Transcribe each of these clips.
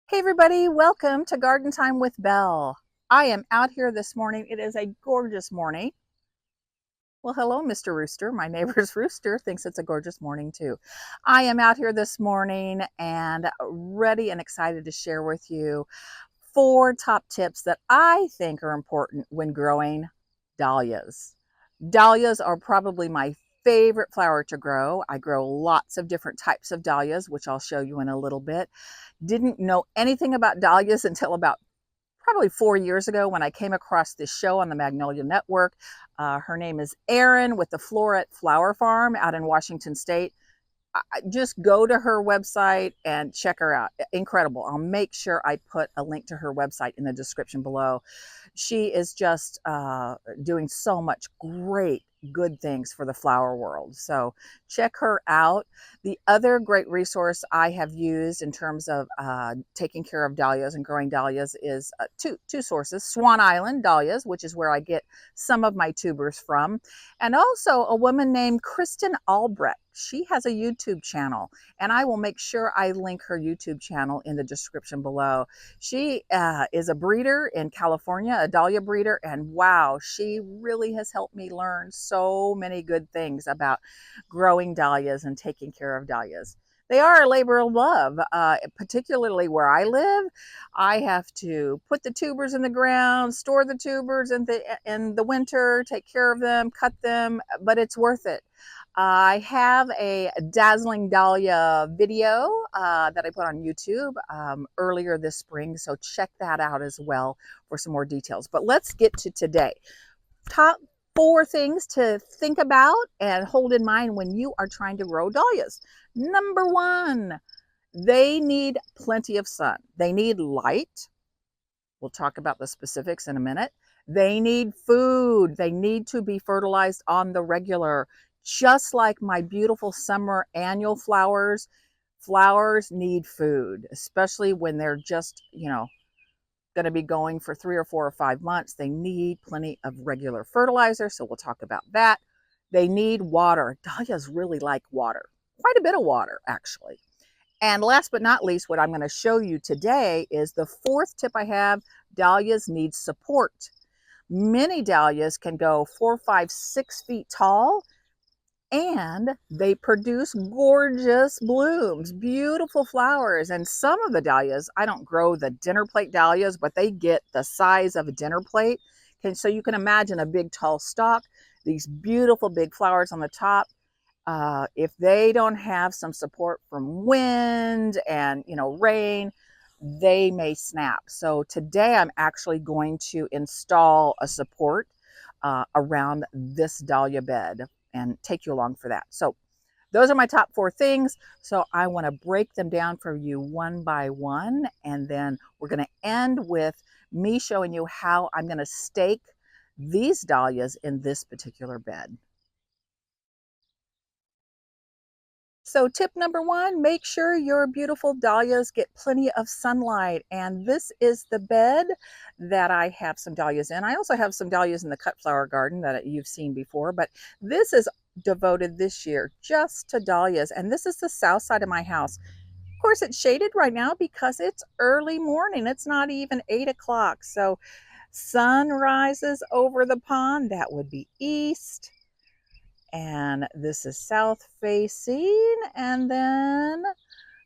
Hey everybody, welcome to Garden Time with Belle. I am out here this morning. It is a gorgeous morning. Well, hello, Mr. Rooster. My neighbor's rooster thinks it's a gorgeous morning too. I am out here this morning and ready and excited to share with you 4 top tips that I think are important when growing dahlias. Dahlias are probably my favorite flower to grow. I grow lots of different types of dahlias, which I'll show you in a little bit. Didn't know anything about dahlias until about probably 4 years ago when I came across this show on the Magnolia Network. Her name is Erin with the Floret Flower Farm out in Washington State. Just go to her website and check her out. Incredible. I'll make sure I put a link to her website in the description below. She is just doing so much great good things for the flower world. So check her out. The other great resource I have used in terms of taking care of dahlias and growing dahlias is two sources. Swan Island Dahlias, which is where I get some of my tubers from, and also a woman named Kristen Albrecht. She has a YouTube channel, and I will make sure I link her YouTube channel in the description below. She is a breeder in California, a dahlia breeder, and wow, she really has helped me learn so many good things about growing dahlias and taking care of dahlias. They are a labor of love, particularly where I live. I have to put the tubers in the ground, store the tubers in the winter, take care of them, cut them, but it's worth it. I have a dazzling dahlia video that I put on YouTube earlier this spring, so check that out as well for some more details. But let's get to today. Top 4 things to think about and hold in mind when you are trying to grow dahlias. Number 1, they need plenty of sun. They need light. We'll talk about the specifics in a minute. They need food. They need to be fertilized on the regular. Just like my beautiful summer annual flowers, flowers need food, especially when they're just, going to be going for 3 or 4 or 5 months. They need plenty of regular fertilizer, so we'll talk about that. They need water. Dahlias really like water, quite a bit of water, actually. And last but not least, what I'm going to show you today is the 4th tip I have. Dahlias need support. Many dahlias can go 4, 5, 6 feet tall, and they produce gorgeous blooms, beautiful flowers. And some of the dahlias, I don't grow the dinner plate dahlias, but they get the size of a dinner plate. So you can imagine a big tall stalk, these beautiful big flowers on the top. If they don't have some support from wind and rain, they may snap. So today I'm actually going to install a support around this dahlia bed and take you along for that. So those are my top 4 things. So I want to break them down for you one by one, and then we're going to end with me showing you how I'm going to stake these dahlias in this particular bed. So tip number 1, make sure your beautiful dahlias get plenty of sunlight. And this is the bed that I have some dahlias in. I also have some dahlias in the cut flower garden that you've seen before, but this is devoted this year just to dahlias. And this is the south side of my house. Of course, it's shaded right now because it's early morning. It's not even 8 o'clock. So sun rises over the pond. That would be east. And this is south facing, and then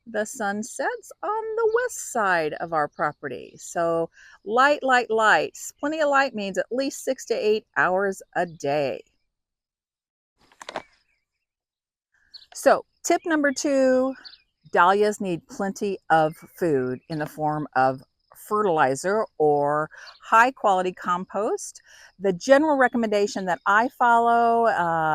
the sun sets on the west side of our property. So light, light, light. Plenty of light means at least 6 to 8 hours a day. So tip number 2, dahlias need plenty of food in the form of fertilizer or high quality compost. The general recommendation that I follow,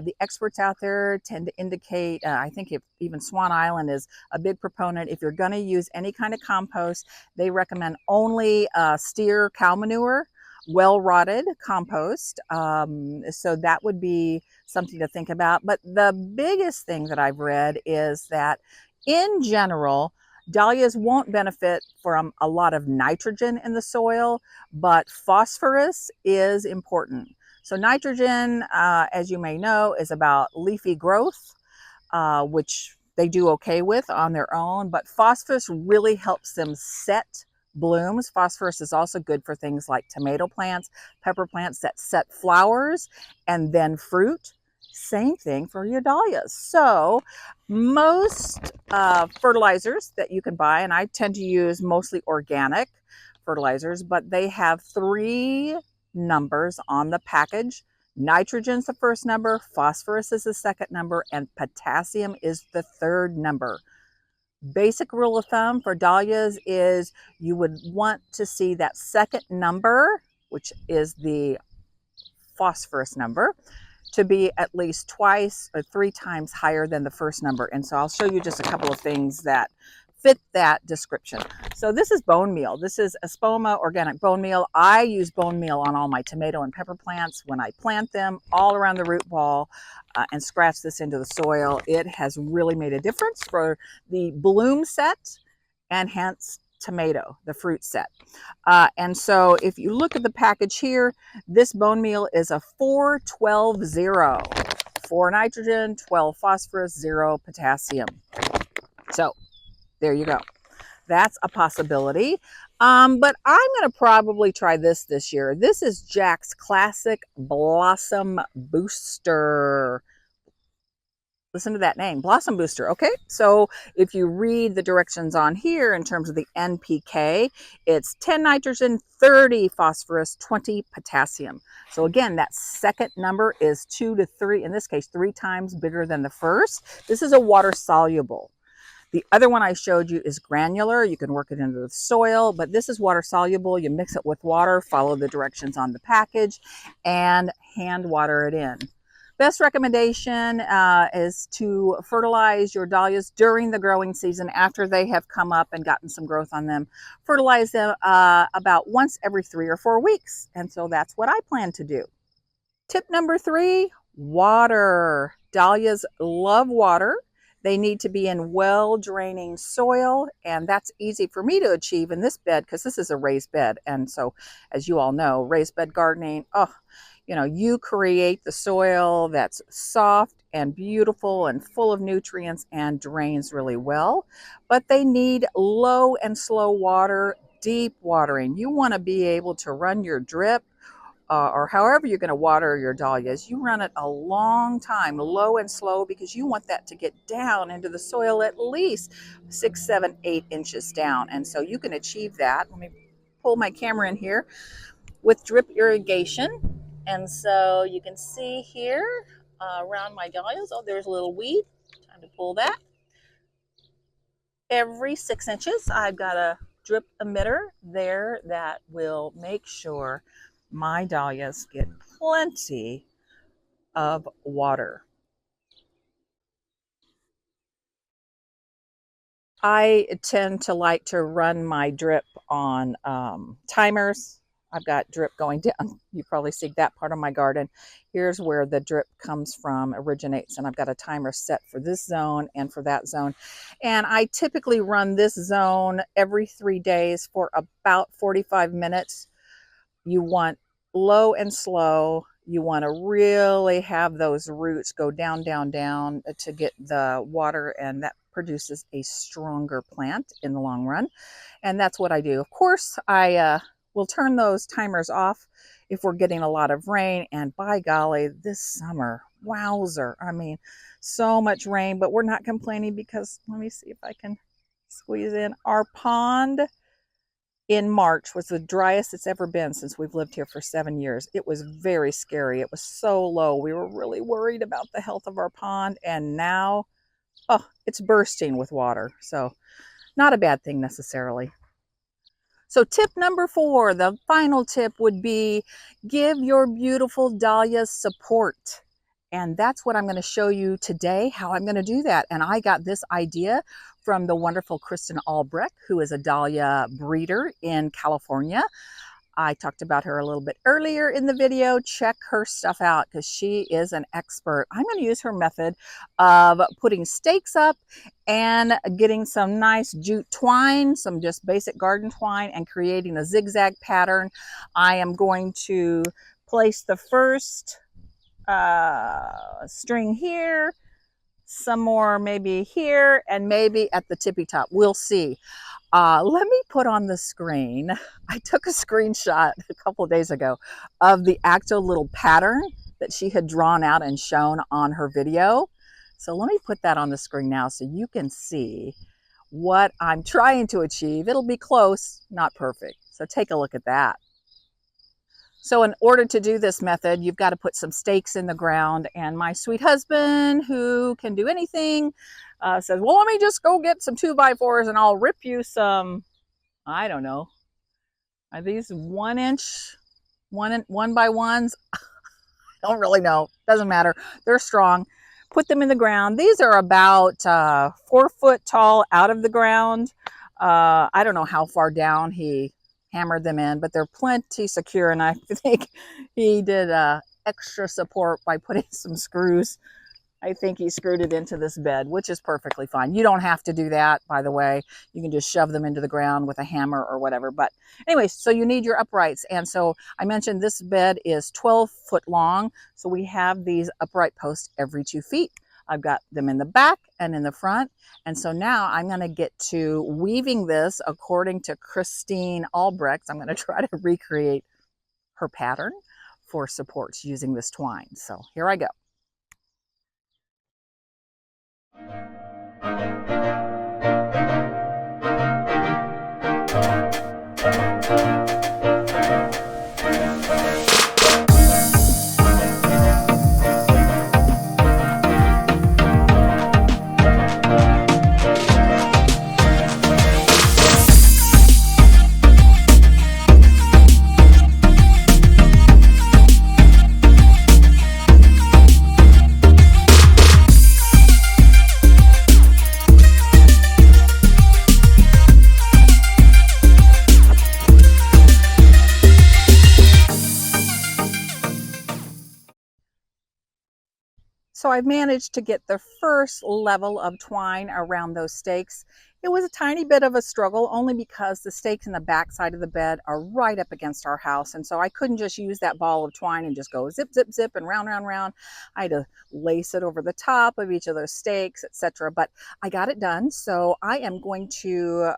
the experts out there tend to indicate, I think even Swan Island is a big proponent. If you're going to use any kind of compost, they recommend only steer cow manure, well rotted compost. So that would be something to think about. But the biggest thing that I've read is that in general, dahlias won't benefit from a lot of nitrogen in the soil, but phosphorus is important. So nitrogen, as you may know, is about leafy growth, which they do okay with on their own, but phosphorus really helps them set blooms. Phosphorus is also good for things like tomato plants, pepper plants that set flowers and then fruit. Same thing for your dahlias. So most fertilizers that you can buy, and I tend to use mostly organic fertilizers, but they have 3 numbers on the package. Nitrogen's the first number, phosphorus is the second number, and potassium is the third number. Basic rule of thumb for dahlias is you would want to see that second number, which is the phosphorus number, to be at least twice or 3 times higher than the first number. And so I'll show you just a couple of things that fit that description. So this is bone meal. This is Espoma organic bone meal. I use bone meal on all my tomato and pepper plants when I plant them all around the root ball and scratch this into the soil. It has really made a difference for the bloom set and hence tomato, the fruit set. And so if you look at the package here, this bone meal is a 4-12-0. 4 nitrogen, 12 phosphorus, 0 potassium. So there you go. That's a possibility. But I'm going to probably try this year. This is Jack's Classic Blossom Booster. Listen to that name, Blossom Booster. Okay, so if you read the directions on here in terms of the NPK, it's 10 nitrogen, 30 phosphorus, 20 potassium. So again, that second number is 2 to 3, in this case, 3 times bigger than the first. This is a water soluble. The other one I showed you is granular. You can work it into the soil, but this is water soluble. You mix it with water, follow the directions on the package, and hand water it in. Best recommendation is to fertilize your dahlias during the growing season after they have come up and gotten some growth on them. Fertilize them about once every 3 or 4 weeks. And so that's what I plan to do. Tip number 3, water. Dahlias love water. They need to be in well-draining soil, and that's easy for me to achieve in this bed because this is a raised bed. And so, as you all know, raised bed gardening, you create the soil that's soft and beautiful and full of nutrients and drains really well. But they need low and slow water, deep watering. You want to be able to run your drip or however you're going to water your dahlias, you run it a long time, low and slow, because you want that to get down into the soil at least 6, 7, 8 inches down. And so you can achieve that. Let me pull my camera in here with drip irrigation. And so you can see here around my dahlias, oh, there's a little weed. Time to pull that. Every 6 inches, I've got a drip emitter there that will make sure my dahlias get plenty of water. I tend to like to run my drip on timers. I've got drip going down. You probably see that part of my garden. Here's where the drip comes from, originates, and I've got a timer set for this zone and for that zone. And I typically run this zone every 3 days for about 45 minutes. You want low and slow. You want to really have those roots go down, down, down to get the water, and that produces a stronger plant in the long run. And that's what I do. Of course, I will turn those timers off if we're getting a lot of rain. And by golly, this summer, wowzer. I mean, so much rain, but we're not complaining because let me see if I can squeeze in. Our pond in March was the driest it's ever been since we've lived here for 7 years. It was very scary. It was so low. We were really worried about the health of our pond, and now, oh, it's bursting with water. So not a bad thing necessarily. So tip number 4, the final tip would be give your beautiful dahlias support. And that's what I'm going to show you today, how I'm going to do that. And I got this idea from the wonderful Kristen Albrecht, who is a dahlia breeder in California. I talked about her a little bit earlier in the video. Check her stuff out because she is an expert. I'm going to use her method of putting stakes up and getting some nice jute twine, some just basic garden twine, and creating a zigzag pattern. I am going to place the first string here, some more maybe here, and maybe at the tippy top. We'll see. Let me put on the screen. I took a screenshot a couple of days ago of the actual little pattern that she had drawn out and shown on her video. So let me put that on the screen now so you can see what I'm trying to achieve. It'll be close, not perfect. So take a look at that. So in order to do this method, you've got to put some stakes in the ground. And my sweet husband, who can do anything, says, well, let me just go get some 2x4s and I'll rip you some, I don't know, are these 1-inch, 1x1s? I don't really know. Doesn't matter. They're strong. Put them in the ground. These are about 4 foot tall out of the ground. I don't know how far down he hammered them in, but they're plenty secure, and I think he did extra support by putting some screws. I think he screwed it into this bed, which is perfectly fine. You don't have to do that, by the way. You can just shove them into the ground with a hammer or whatever. But anyways, so you need your uprights. And so I mentioned this bed is 12 foot long. So we have these upright posts every 2 feet. I've got them in the back and in the front. And so now I'm going to get to weaving this according to Christine Albrecht. I'm going to try to recreate her pattern for supports using this twine. So here I go. So I've managed to get the first level of twine around those stakes. It was a tiny bit of a struggle, only because the stakes in the back side of the bed are right up against our house. And so I couldn't just use that ball of twine and just go zip, zip, zip and round, round, round. I had to lace it over the top of each of those stakes, etc. But I got it done. So I am going to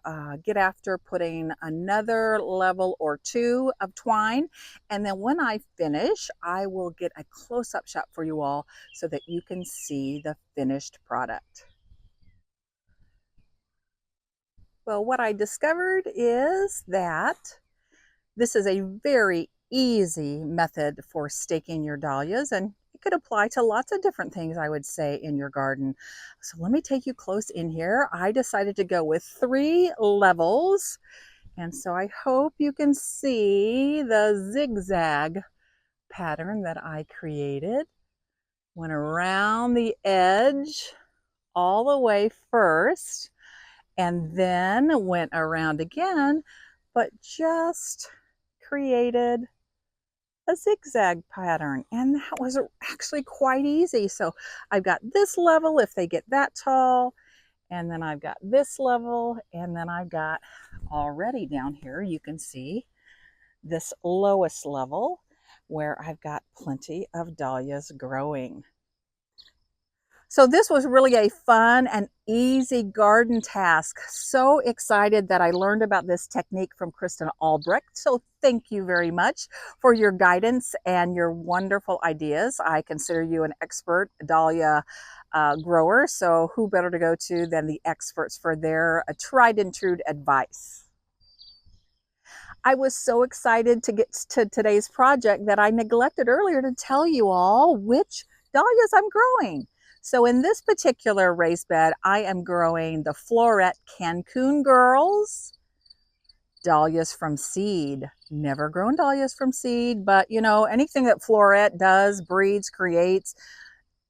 get after putting another level or 2 of twine. And then when I finish, I will get a close-up shot for you all so that you can see the finished product. Well, what I discovered is that this is a very easy method for staking your dahlias, and it could apply to lots of different things, I would say, in your garden. So let me take you close in here. I decided to go with 3 levels, and so I hope you can see the zigzag pattern that I created. Went around the edge all the way first, and then went around again, but just created a zigzag pattern. And that was actually quite easy. So I've got this level if they get that tall, and then I've got this level, and then I've got already down here, you can see this lowest level where I've got plenty of dahlias growing. So this was really a fun and easy garden task. So excited that I learned about this technique from Kristen Albrecht. So thank you very much for your guidance and your wonderful ideas. I consider you an expert dahlia grower. So who better to go to than the experts for their tried and true advice. I was so excited to get to today's project that I neglected earlier to tell you all which dahlias I'm growing. So in this particular raised bed, I am growing the Floret Cancun Girls, dahlias from seed. Never grown dahlias from seed, but you know, anything that Floret does, breeds, creates,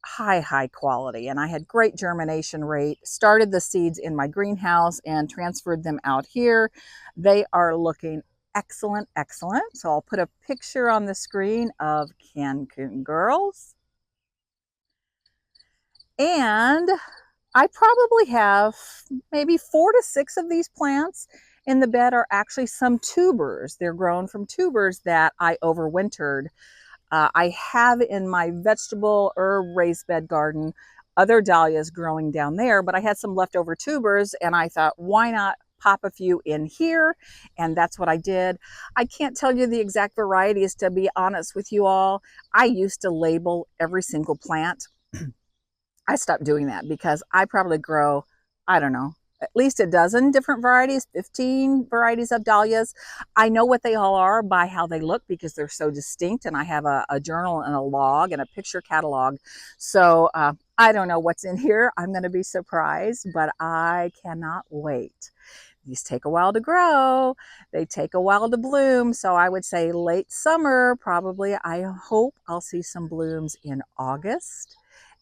high quality. And I had great germination rate. Started the seeds in my greenhouse and transferred them out here. They are looking excellent. So I'll put a picture on the screen of Cancun Girls. And I probably have maybe 4 to 6 of these plants in the bed are actually some tubers. They're grown from tubers that I overwintered. I have in my vegetable herb raised bed garden other dahlias growing down there, but I had some leftover tubers and I thought, why not pop a few in here? And that's what I did. I can't tell you the exact varieties, to be honest with you all. I used to label every single plant. I stopped doing that because I probably grow, I don't know, at least a dozen different varieties, 15 varieties of dahlias. I know what they all are by how they look because they're so distinct, and I have a journal and a log and a picture catalog. So I don't know what's in here. I'm going to be surprised, but I cannot wait. These take a while to grow. They take a while to bloom. So I would say late summer, probably. I hope I'll see some blooms in August.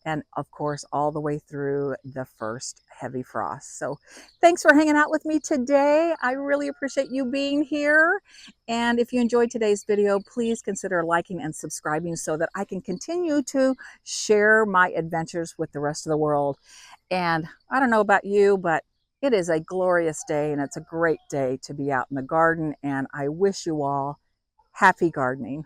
And of course, all the way through the first heavy frost. So thanks for hanging out with me today. I really appreciate you being here. And if you enjoyed today's video, please consider liking and subscribing so that I can continue to share my adventures with the rest of the world. And I don't know about you, but it is a glorious day and it's a great day to be out in the garden. And I wish you all happy gardening.